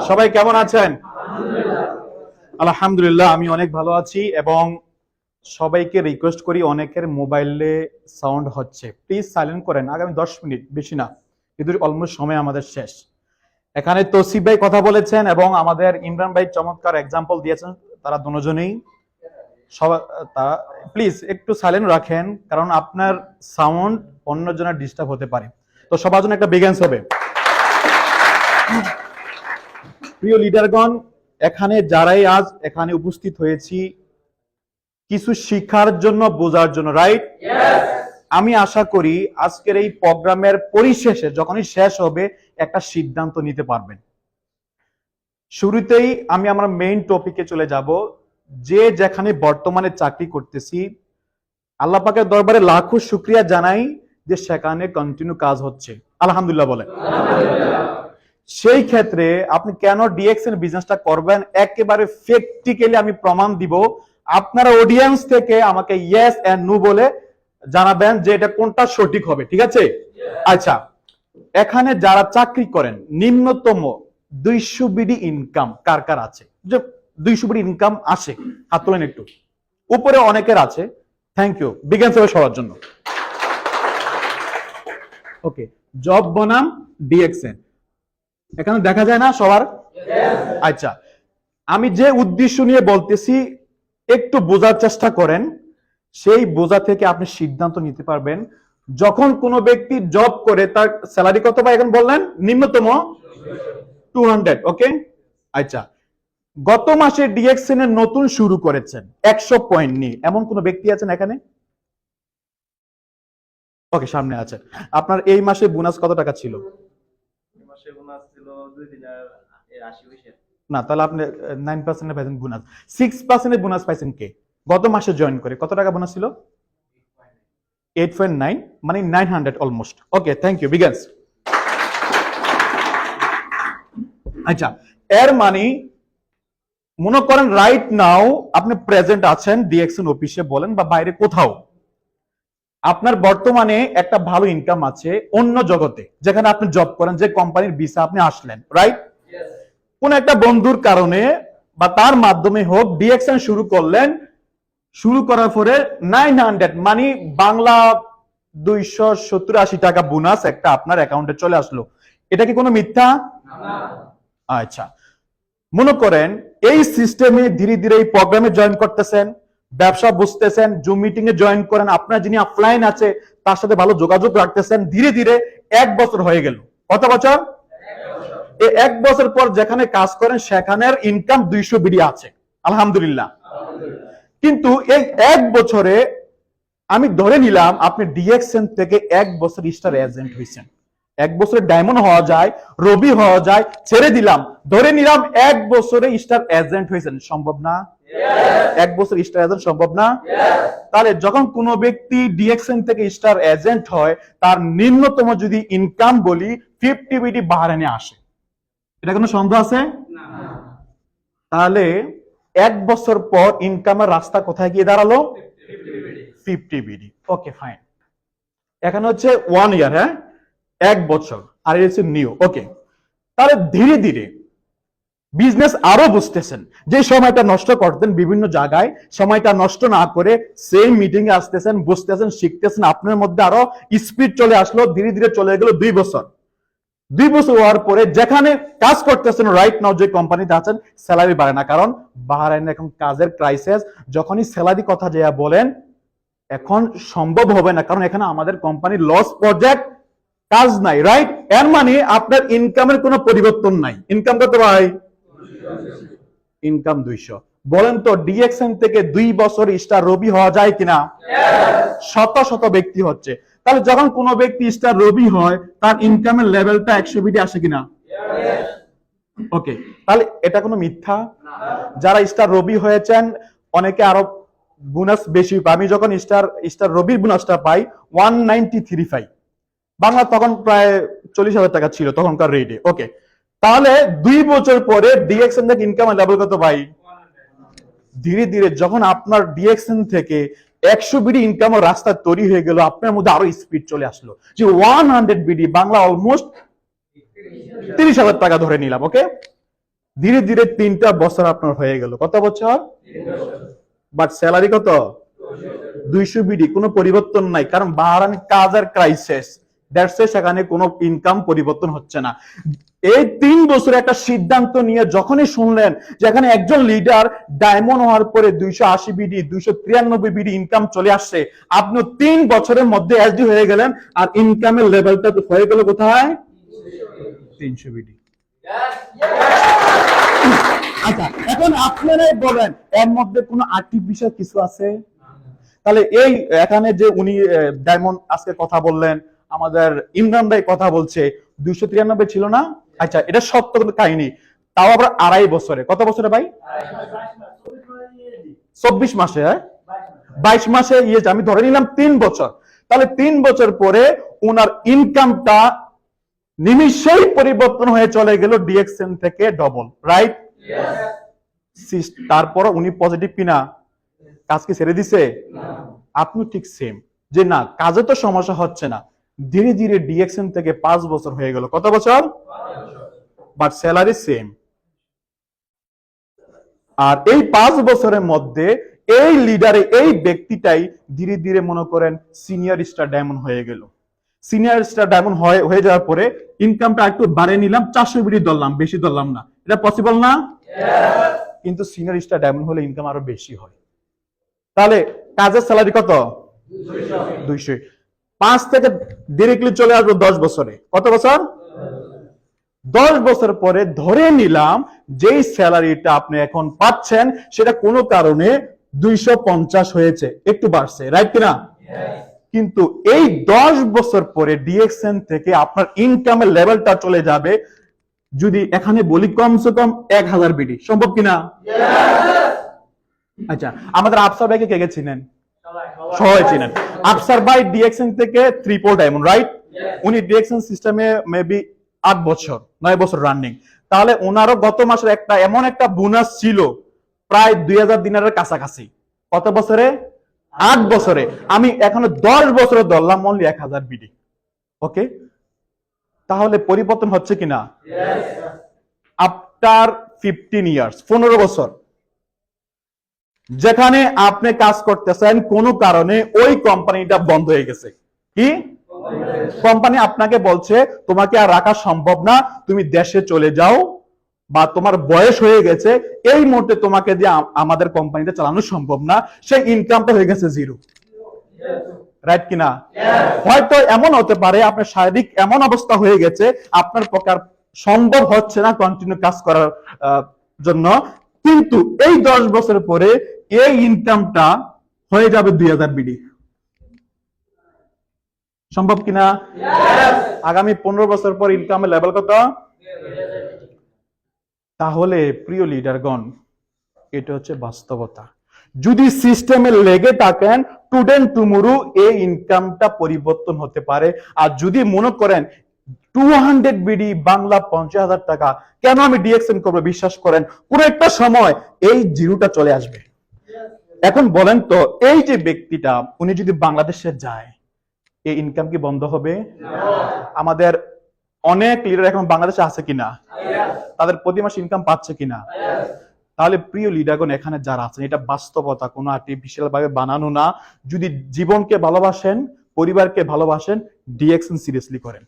সবাই কেমন আছেন? আলহামদুলিল্লাহ, আমি অনেক ভালো আছি এবং সবাইকে রিকোয়েস্ট করি, অনেকের মোবাইলে সাউন্ড হচ্ছে, প্লিজ সাইলেন্ট করেন। আগামী 10 মিনিট, বেশি না, কিন্তু অলমোস্ট সময় আমাদের শেষ। এখানে তৌসিফ ভাই কথা বলেছেন এবং আমাদের ইমরান ভাই চমৎকার এক্সাম্পল দিয়েছেন। তারা দুজনেই প্লিজ একটু সাইলেন্ট রাখেন, কারণ আপনার সাউন্ড অন্যজনের ডিস্টার্ব হতে পারে। তো সবার জন্য একটা বিগ হ্যান্ডস হবে। প্রিয় লিডারগণ, এখানে যারাই আজ এখানে উপস্থিত হয়েছি কিছু শিক্ষার জন্য, বোঝার জন্য, রাইট? আমি আশা করি আজকের এই প্রোগ্রামের পরিশেষে যখনই শেষ হবে একটা সিদ্ধান্ত নিতে পারবেন। শুরুতেই আমি আমার মেইন টপিকে চলে যাব। যে যেখানে বর্তমানে চাকরি করতেছি, আল্লাহ পাকের দরবারে লাখো শুকরিয়া জানাই যে সেখানে কন্টিনিউ কাজ হচ্ছে, আলহামদুলিল্লাহ বলেন। সেই ক্ষেত্রে আপনি কেন ডিএক্সএন বিজনেসটা করবেন, একেবারে প্র্যাকটিক্যালি আমি প্রমাণ দিব। আপনারা অডিয়েন্স থেকে আমাকে ইয়েস এন্ড নো বলে জানাবেন যে এটা কোনটা সঠিক হবে, ঠিক আছে? আচ্ছা, এখানে যারা চাকরি করেন নিম্নতম 200 বিডি ইনকাম কার কার আছে? যে 200 বিডি ইনকাম আসে, হাত তোলেন একটু। উপরে অনেকের আছে, থ্যাংক ইউ, বিজ্ঞান সেবা সবার জন্য। ওকে, জব বনাম ডিএক্সএন এখানে দেখা যায় না সবার? আচ্ছা, আমি যে উদ্দেশ্য নিয়ে বলতেছি একটু বোঝার চেষ্টা করেন, সেই বোঝা থেকে আপনি সিদ্ধান্ত নিতে পারবেন। যখন কোনো ব্যক্তি জব করে তার স্যালারি কত পায় এখন বললেন? নিম্নতম 200, ওকে? আচ্ছা, গত মাসে ডিএক্সএন এর নতুন শুরু করেছেন 100 পয়েন্ট নিয়ে, এমন কোন ব্যক্তি আছেন এখানে? ওকে, সামনে আছেন। আপনার এই মাসে বোনাস কত টাকা ছিল? না, তাহলে আপনি 9% পাইছেন বোনাস। 6% বোনাস পাইছেন কে? গত মাসে জয়েন করে কত টাকা বোনাস ছিল? 8.9, মানে 900 অলমোস্ট। ওকে, থ্যাংক ইউ, বিগান্স। আচ্ছা, এর মানে মনে করেন রাইট নাও আপনি প্রেজেন্ট আছেন ডিএক্সএন অফিসে বলেন বা বাইরে কোথাও, আপনার বর্তমানে একটা ভালো ইনকাম আছে অন্য জগতে, যেখানে আপনি জব করেন, যে কোম্পানির ভিসা আপনি আসলেন, রাইট? কোন একটা বন্ধুর কারণে বা তার মাধ্যমে হোক ডিএক্সএন শুরু করলেন। শুরু করার পরে 900 মানে বাংলা 270-80 টাকা বোনাস একটা আপনার অ্যাকাউন্টে চলে আসলো। এটা কি কোনো মিথ্যা? আচ্ছা, মনে করেন এই সিস্টেমে ধীরে ধীরে এই প্রোগ্রামে জয়েন করতেছেন, ব্যবসা বুঝতেছেন, জুম মিটিং এ জয়েন করেন, আপনার যিনি অফলাইন আছে তার সাথে ভালো যোগাযোগ রাখতেছেন, ধীরে ধীরে 1 বছর হয়ে গেল। কত বছর? এই 1 বছর পর যেখানে কাজ করেন সেখানের ইনকাম 200 বিডি আছে, আলহামদুলিল্লাহ। কিন্তু এই 1 বছরে আমি ধরে নিলাম আপনি ডিএক্সএন থেকে 1 বছর স্টার এজেন্ট হয়েছেন। 1 বছরে ডায়মন্ড হওয়া যায়, রবি হওয়া যায়, ছেড়ে দিলাম, ধরে নিলাম 1 বছরে স্টার এজেন্ট হয়েছেন। সম্ভব না? 1 বছর স্টার এজেন্ট সম্ভব না? তাহলে যখন কোনো ব্যক্তি ডিএক্সএন থেকে স্টার এজেন্ট হয়, তার নিম্নতম যদি ইনকাম বলি 50 বিডি বাহারাইনে আসে। এটা কোনো সন্দেহ আছে? তাহলে 1 বছর পর ইনকামের রাস্তা কোথায় গিয়ে দাঁড়ালো? 50 বিডি। ওকে, ফাইন। এখানে হচ্ছে 1 ইয়ার, হ্যাঁ, 1 বছর, আর এটা হচ্ছে নিউ। ওকে, তাহলে ধীরে ধীরে বিজনেস আরো বুঝতেছেন। যে সময়টা নষ্ট করতেন বিভিন্ন জায়গায়, সময়টা নষ্ট না করে সেম মিটিং এ আসতেছেন, বুঝতেছেন, শিখতেছেন, আপনার মধ্যে আরো স্পিড চলে আসলো। ধীরে ধীরে চলে গেল 2 বছর। 2 বছর হওয়ার পরে যেখানে কাজ করতেছেন রাইট নাও, যে কোম্পানিতে আছেন, স্যালারি বাড়ে না, কারণ বাহরাইনে এখন কাজের ক্রাইসিস। যখনই স্যালারি কথা যা বলেন এখন সম্ভব হবে না, কারণ এখানে আমাদের কোম্পানির লস প্রজেক্ট, কাজ নাই, রাইট? এর মানে আপনার ইনকামের কোনো পরিবর্তন নাই। ইনকাম কত ভাই? ইনকাম 200। বলেন তো ডিএক্সএন থেকে 2 বছর স্টার রবি হওয়া যায় কিনা? শত শত ব্যক্তি হচ্ছে। তাহলে যখন কোনো ব্যক্তি স্টার রবি হয় তার ইনকামের লেভেলটা 100 বিডি আসে কিনা? ওকে, তাহলে এটা কোনো মিথ্যা? যারা স্টার রবি হয়েছেন অনেকে আরো বোনাস বেশি পায়। আমি যখন স্টার রবির বোনাসটা পাই 193 পাই, বাংলা তখন প্রায় 40,000 টাকা ছিল তখনকার রেটে। ওকে, তাহলে 2 বছর পরে ডিএক্সএন থেকে ইনকামের লেভেল কত ভাই? ধীরে ধীরে যখন আপনার ডিএক্সএন থেকে 100 বিডি ইনকামের রাস্তা তৈরি হয়ে গেল, আপনার মধ্যে আরো স্পিড চলে আসলো, যে 100 বিডি বাংলা অলমোস্ট 30,000 টাকা ধরে নিলাম। ওকে, ধীরে ধীরে 3টা বছর আপনার হয়ে গেল। কত বছর? বাট স্যালারি কত? 200 বিডি, কোনো পরিবর্তন নাই, কারণ বাহারান কাজের ক্রাইসিস, দ্যাটস এ সেখানে কোনো ইনকাম পরিবর্তন হচ্ছে না। এই 3 বছরে একটা সিদ্ধান্ত নিয়ে যখনই শুনলেন যে এখানে একজন লিডার ডায়মন্ড হওয়ার পরে 280 বিডি 293 বিডি ইনকাম চলে আসছে, আপনি 3 বছরের মধ্যে এসডি হয়ে গেলেন, আর ইনকামের লেভেলটা হয়ে গেল কোথায়? 300 বিডি। আচ্ছা, এখন আপনারাই বলেন এর মধ্যে কোনো আর্টিফিশিয়াল কিছু আছে? তাহলে এই এখানে যে উনি ডায়মন্ড আজকে কথা বললেন, আমাদের ইমরান ভাই কথা বলছে 293 ছিল না? আচ্ছা, এটা সত্য কাহিনী, তাও আবার 2.5 বছরে। কত বছরে ভাই? 24 মাসে, 22 মাসে ইয়েছে, আমি ধরে নিলাম 3 বছর। তাহলে 3 বছর পরে ওনার ইনকামটা নিমিষেই পরিবর্তন হয়ে চলে গেল ডিএক্সএন থেকে ডবল, রাইট? তারপর উনি পজিটিভ কিনা? কাজ কি ছেড়ে দিছে? আপনি ঠিক সেম, যে না কাজে তো সমস্যা হচ্ছে না, ধীরে ধীরে ডিএক্সএন থেকে 5 বছর হয়ে গেল। কত বছর? But salary same. আর এই 5 বছরের মধ্যে এই লিডারে এই ব্যক্তিটাই ধীরে ধীরে মনে করেন সিনিয়র স্টার ডায়মন্ড হয়ে গেল। সিনিয়র স্টার ডায়মন্ড হয়ে যাওয়ার পরে ইনকামটা একটু বাড়িয়ে নিলাম, 400 বিডি ধরলাম, বেশি ধরলাম না, এটা পসিবল না? কিন্তু সিনিয়র স্টার ডায়মন্ড হলে ইনকাম আরো বেশি হয়। তাহলে কাজের স্যালারি কত? 200। 5 থেকে ডিরেক্টলি চলে আসবো 10 বছরে। কত বছর? 10 বছর পরে ধরে নিলাম যেই স্যালারিটা আপনি এখন পাচ্ছেন সেটা কোনো কারণে 250 হয়েছে, একটু বাড়ছে, রাইট কিনা? কিন্তু এই 10 বছর পরে ডিএক্সএন থেকে আপনার ইনকামের লেভেলটা চলে যাবে, যদি এখানে বলি কমসে কম 1000 বিডি। সম্ভব কিনা? আচ্ছা, আমাদের আফসার ভাইকে কে কে চিনেন? সবাই চিনেন। আফসার ভাই ডিএক্সএন থেকে ট্রিপল ডায়মন্ড, রাইট? উনি ডিএক্সএন সিস্টেমে মেবি 8 বছর 9 বছর রানিং। তাহলে ওনারও গত মাসের একটা এমন একটা বোনাস ছিল প্রায় 2000 দিনারের কাছাকাছি। কত বছরে? 8 বছরে। আমি এখনো 10 বছরে ধরলাম অনলি 1000 বিডি। ওকে, তাহলে পরিবর্তন হচ্ছে কিনা? আফটার 15 ইয়ার্স, 15 বছর যেখানে আপনি কাজ করতেছেন, কোনো কারণে ওই কোম্পানিটা বন্ধ হয়ে গেছে, কি কোম্পানি আপনাকে বলছে তোমাকে আর রাখা সম্ভব না, তুমি দেশে চলে যাও, বা তোমার বয়স হয়ে গেছে, এই মুহূর্তে তোমাকে দিয়ে আমাদের কোম্পানিটা চালানো সম্ভব না, সেই ইনকামটা হয়ে গেছে জিরো, রাইট কিনা? হয়তো এমন হতে পারে আপনার শারীরিক এমন অবস্থা হয়ে গেছে আপনার পক্ষে সম্ভব হচ্ছে না কন্টিনিউ কাজ করার জন্য, কিন্তু এই 10 বছর পরে এই ইনকামটা হয়ে যাবে 2000 বিডি। সম্ভব কিনা? আগামী 15 বছর পর ইনকামের লেভেল কত? তাহলে প্রিয় লিডারগণ, এটা হচ্ছে বাস্তবতা। যদি সিস্টেমে লেগে থাকেন, টুডে টুমরো এই ইনকামটা পরিবর্তন হতে পারে। আর যদি মনে করেন 200 বিডি বাংলা 50,000 টাকা, কেন আমি ডিএক্সএন করবো, বিশ্বাস করেন কোন একটা সময় এই জিরোটা চলে আসবে। এখন বলেন তো, এই যে ব্যক্তিটা উনি যদি বাংলাদেশে যায়, এই ইনকাম কি বন্ধ হবে? আমাদের অনেক লিডার এখন বাংলাদেশে আছে কিনা? তাদের প্রতি মাসে ইনকাম পাচ্ছে কিনা? তাহলে প্রিয় লিডারগণ, এখানে যারা আছেন, এটা বাস্তবতা, কোনো আর্টিফিশিয়াল ভাবে বানানো না। যদি জীবনকে ভালোবাসেন, পরিবারকে ভালোবাসেন, ডিএক্সএন সিরিয়াসলি করেন।